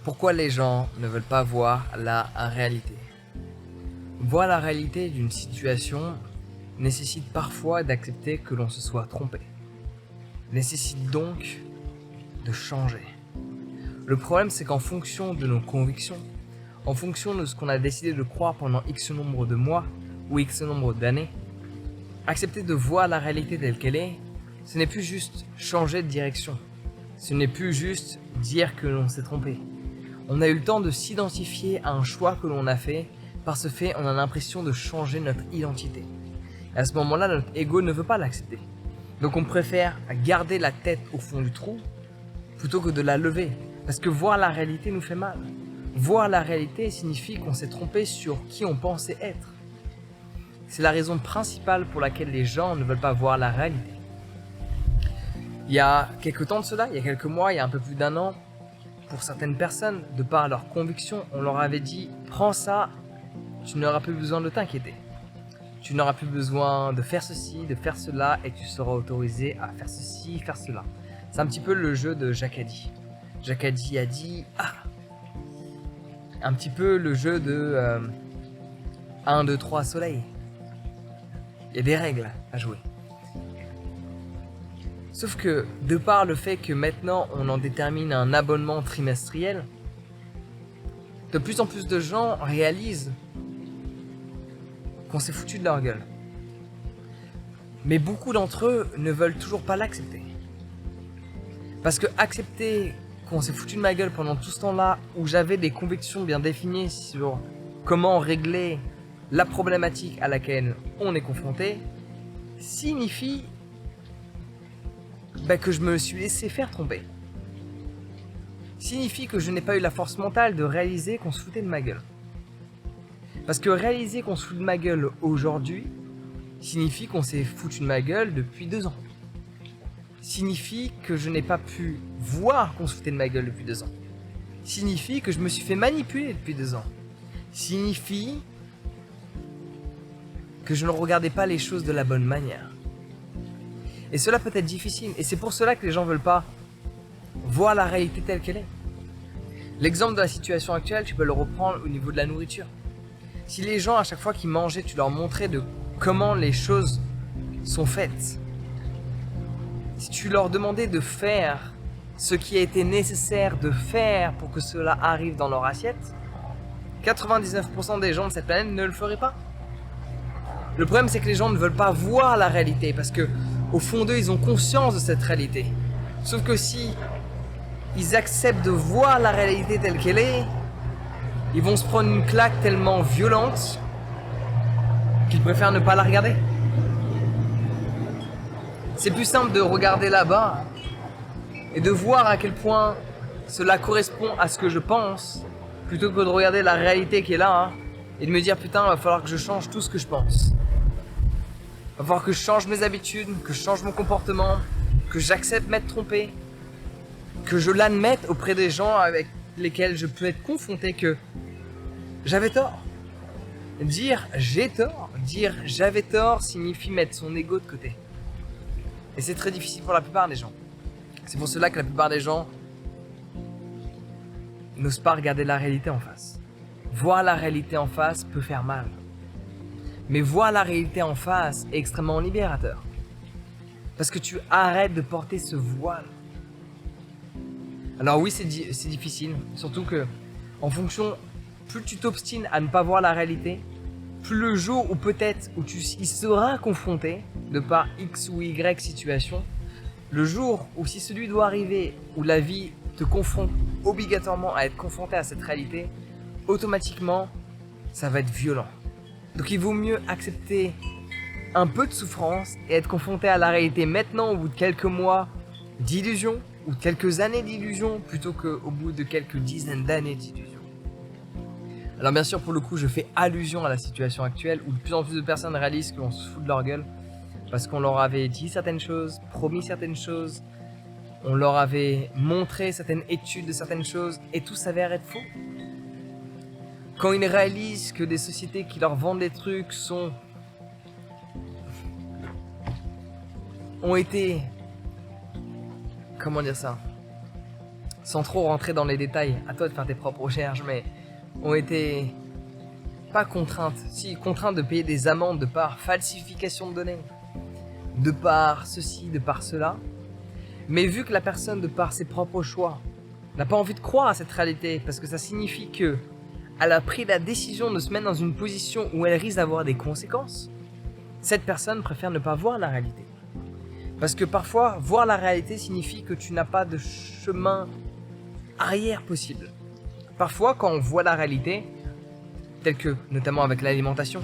Pourquoi les gens ne veulent pas voir la réalité? Voir la réalité d'une situation nécessite parfois d'accepter que l'on se soit trompé. Nécessite donc de changer. Le problème, c'est qu'en fonction de nos convictions, en fonction de ce qu'on a décidé de croire pendant X nombre de mois ou X nombre d'années, accepter de voir la réalité telle qu'elle est, ce n'est plus juste changer de direction. Ce n'est plus juste dire que l'on s'est trompé. On a eu le temps de s'identifier à un choix que l'on a fait. Par ce fait, on a l'impression de changer notre identité. Et à ce moment-là, notre ego ne veut pas l'accepter. Donc on préfère garder la tête au fond du trou plutôt que de la lever. Parce que voir la réalité nous fait mal. Voir la réalité signifie qu'on s'est trompé sur qui on pensait être. C'est la raison principale pour laquelle les gens ne veulent pas voir la réalité. Il y a quelques temps de cela, il y a quelques mois, il y a un peu plus d'1 an, pour certaines personnes, de par leurs convictions, on leur avait dit « Prends ça, tu n'auras plus besoin de t'inquiéter. Tu n'auras plus besoin de faire ceci, de faire cela, et tu seras autorisé à faire ceci, faire cela. » C'est un petit peu le jeu de Jacques Addy. Jacques Addy a dit « Ah !» Un petit peu le jeu de 1, 2, 3 soleil. Il y a des règles à jouer. Sauf que, de par le fait que maintenant on en détermine un abonnement trimestriel, de plus en plus de gens réalisent qu'on s'est foutu de leur gueule. Mais beaucoup d'entre eux ne veulent toujours pas l'accepter. Parce que accepter qu'on s'est foutu de ma gueule pendant tout ce temps-là, où j'avais des convictions bien définies sur comment régler la problématique à laquelle on est confronté, signifie que je me suis laissé faire tromper. Signifie que je n'ai pas eu la force mentale de réaliser qu'on se foutait de ma gueule. Parce que réaliser qu'on se fout de ma gueule aujourd'hui signifie qu'on s'est foutu de ma gueule depuis 2 ans. Signifie que je n'ai pas pu voir qu'on se foutait de ma gueule depuis 2 ans. Signifie que je me suis fait manipuler depuis 2 ans. Signifie que je ne regardais pas les choses de la bonne manière. Et cela peut être difficile, et c'est pour cela que les gens ne veulent pas voir la réalité telle qu'elle est. L'exemple de la situation actuelle, tu peux le reprendre au niveau de la nourriture. Si les gens, à chaque fois qu'ils mangeaient, tu leur montrais de comment les choses sont faites, si tu leur demandais de faire ce qui a été nécessaire de faire pour que cela arrive dans leur assiette, 99% des gens de cette planète ne le feraient pas. Le problème, c'est que les gens ne veulent pas voir la réalité, parce que au fond d'eux, ils ont conscience de cette réalité. Sauf que si ils acceptent de voir la réalité telle qu'elle est, ils vont se prendre une claque tellement violente qu'ils préfèrent ne pas la regarder. C'est plus simple de regarder là-bas et de voir à quel point cela correspond à ce que je pense, plutôt que de regarder la réalité qui est là et de me dire putain, il va falloir que je change tout ce que je pense. Il va falloir que je change mes habitudes, que je change mon comportement, que j'accepte m'être trompé, que je l'admette auprès des gens avec lesquels je peux être confronté que j'avais tort. Dire j'ai tort, dire j'avais tort signifie mettre son ego de côté. Et c'est très difficile pour la plupart des gens. C'est pour cela que la plupart des gens n'osent pas regarder la réalité en face. Voir la réalité en face peut faire mal. Mais voir la réalité en face est extrêmement libérateur. Parce que tu arrêtes de porter ce voile. Alors oui, c'est difficile. Surtout que, en fonction, plus tu t'obstines à ne pas voir la réalité, plus le jour où peut-être où tu y seras confronté, de par X ou Y situation, le jour où si celui doit arriver, où la vie te confronte obligatoirement à être confronté à cette réalité, automatiquement, ça va être violent. Donc il vaut mieux accepter un peu de souffrance et être confronté à la réalité maintenant au bout de quelques mois d'illusion ou de quelques années d'illusion plutôt qu'au bout de quelques dizaines d'années d'illusion. Alors bien sûr, pour le coup, je fais allusion à la situation actuelle où de plus en plus de personnes réalisent qu'on se fout de leur gueule parce qu'on leur avait dit certaines choses, promis certaines choses, on leur avait montré certaines études de certaines choses et tout s'avère être faux. Quand ils réalisent que des sociétés qui leur vendent des trucs ont été, comment dire ça, sans trop rentrer dans les détails, à toi de faire tes propres recherches, mais ont été pas contraintes, si contraintes de payer des amendes de par falsification de données, de par ceci, de par cela. Mais vu que la personne, de par ses propres choix, n'a pas envie de croire à cette réalité, parce que ça signifie que elle a pris la décision de se mettre dans une position où elle risque d'avoir des conséquences, cette personne préfère ne pas voir la réalité. Parce que parfois, voir la réalité signifie que tu n'as pas de chemin arrière possible. Parfois, quand on voit la réalité, telle que, notamment avec l'alimentation,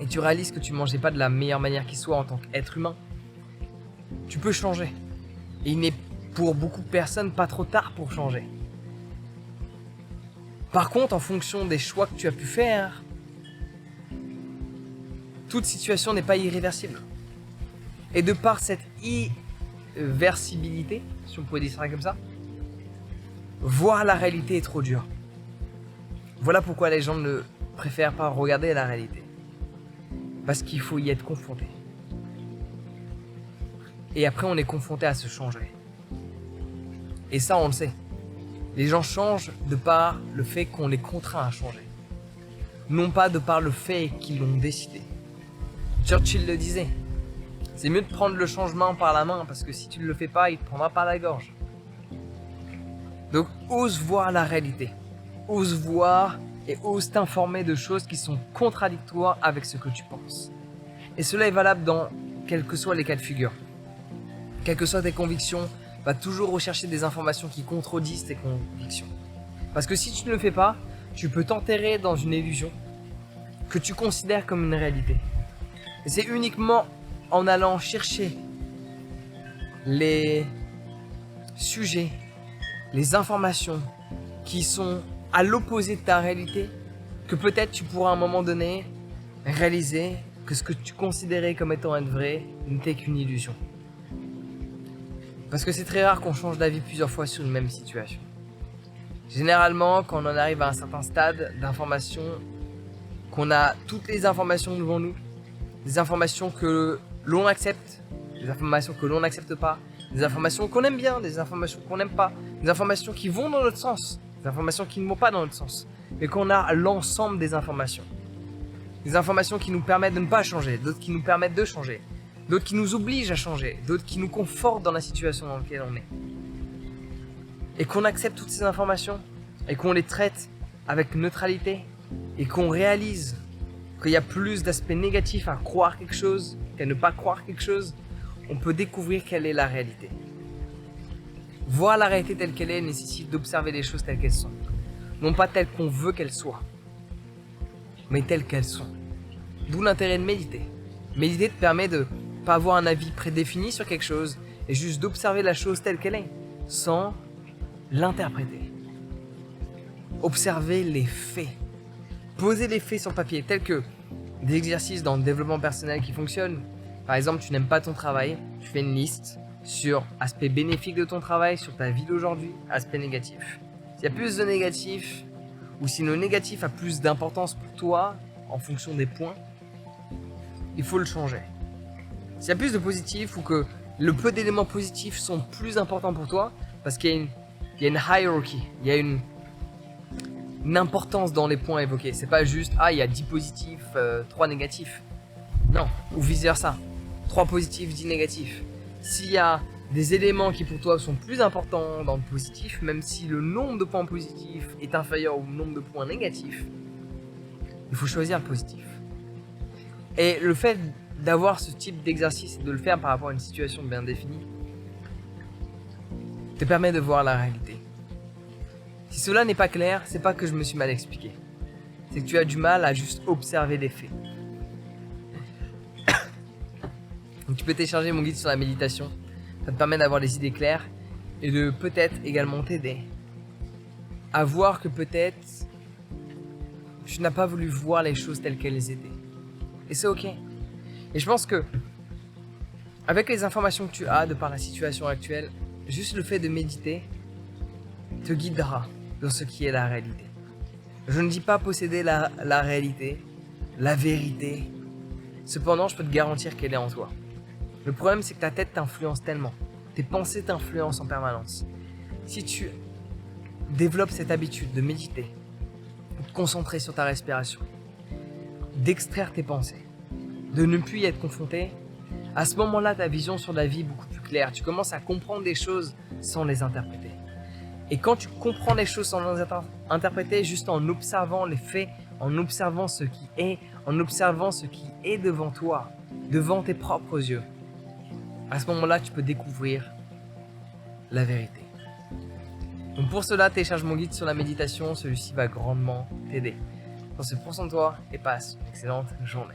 et tu réalises que tu mangeais pas de la meilleure manière qui soit en tant qu'être humain, tu peux changer. Et il n'est pour beaucoup de personnes pas trop tard pour changer. Par contre, en fonction des choix que tu as pu faire, toute situation n'est pas irréversible. Et de par cette irréversibilité, si on pouvait dire ça comme ça, voir la réalité est trop dur. Voilà pourquoi les gens ne préfèrent pas regarder la réalité. Parce qu'il faut y être confronté. Et après, on est confronté à se changer. Et ça, on le sait. Les gens changent de par le fait qu'on les contraint à changer. Non pas de par le fait qu'ils l'ont décidé. Churchill le disait. C'est mieux de prendre le changement par la main, parce que si tu ne le fais pas, il te prendra par la gorge. Donc, ose voir la réalité. Ose voir et ose t'informer de choses qui sont contradictoires avec ce que tu penses. Et cela est valable dans quels que soient les cas de figure. Quelles que soient tes convictions, va toujours rechercher des informations qui contredisent tes convictions. Parce que si tu ne le fais pas, tu peux t'enterrer dans une illusion que tu considères comme une réalité. Et c'est uniquement en allant chercher les sujets, les informations qui sont à l'opposé de ta réalité que peut-être tu pourras à un moment donné réaliser que ce que tu considérais comme étant être vrai n'était qu'une illusion. Parce que c'est très rare qu'on change d'avis plusieurs fois sur une même situation. Généralement, quand on en arrive à un certain stade d'information, qu'on a toutes les informations devant nous, des informations que l'on accepte, des informations que l'on n'accepte pas, des informations qu'on aime bien, des informations qu'on n'aime pas, des informations qui vont dans notre sens, des informations qui ne vont pas dans notre sens, mais qu'on a l'ensemble des informations. Des informations qui nous permettent de ne pas changer, d'autres qui nous permettent de changer, d'autres qui nous obligent à changer, d'autres qui nous confortent dans la situation dans laquelle on est. Et qu'on accepte toutes ces informations, et qu'on les traite avec neutralité, et qu'on réalise qu'il y a plus d'aspects négatifs à croire quelque chose qu'à ne pas croire quelque chose, on peut découvrir quelle est la réalité. Voir la réalité telle qu'elle est nécessite d'observer les choses telles qu'elles sont. Non pas telles qu'on veut qu'elles soient, mais telles qu'elles sont. D'où l'intérêt de méditer. Méditer te permet de pas avoir un avis prédéfini sur quelque chose et juste d'observer la chose telle qu'elle est, sans l'interpréter. Observer les faits. Poser les faits sur papier, tels que des exercices dans le développement personnel qui fonctionnent. Par exemple, tu n'aimes pas ton travail, tu fais une liste sur aspect bénéfique de ton travail, sur ta vie d'aujourd'hui, aspect négatif. S'il y a plus de négatif, ou si le négatif a plus d'importance pour toi, en fonction des points, il faut le changer. S'il y a plus de positif, ou que le peu d'éléments positifs sont plus importants pour toi, parce qu'il y a une hierarchy, il y a une importance dans les points évoqués. C'est pas juste, il y a 10 positifs, 3 négatifs. Non, ou vice versa. 3 positifs, 10 négatifs. S'il y a des éléments qui pour toi sont plus importants dans le positif, même si le nombre de points positifs est inférieur au nombre de points négatifs, il faut choisir le positif. Et le fait d'avoir ce type d'exercice et de le faire par rapport à une situation bien définie te permet de voir la réalité. Si cela n'est pas clair, c'est pas que je me suis mal expliqué. C'est que tu as du mal à juste observer les faits. Donc tu peux télécharger mon guide sur la méditation. Ça te permet d'avoir des idées claires et de peut-être également t'aider à voir que peut-être tu n'as pas voulu voir les choses telles qu'elles étaient. Et c'est ok. Et je pense que avec les informations que tu as de par la situation actuelle, juste le fait de méditer te guidera dans ce qui est la réalité. Je ne dis pas posséder la réalité, la vérité. Cependant, je peux te garantir qu'elle est en toi. Le problème, c'est que ta tête t'influence tellement. Tes pensées t'influencent en permanence. Si tu développes cette habitude de méditer, de te concentrer sur ta respiration, d'extraire tes pensées, de ne plus y être confronté, à ce moment-là, ta vision sur la vie est beaucoup plus claire. Tu commences à comprendre des choses sans les interpréter. Et quand tu comprends les choses sans les interpréter, juste en observant les faits, en observant ce qui est, en observant ce qui est devant toi, devant tes propres yeux, à ce moment-là, tu peux découvrir la vérité. Donc pour cela, télécharge mon guide sur la méditation, celui-ci va grandement t'aider. Prends soin de toi et passe une excellente journée.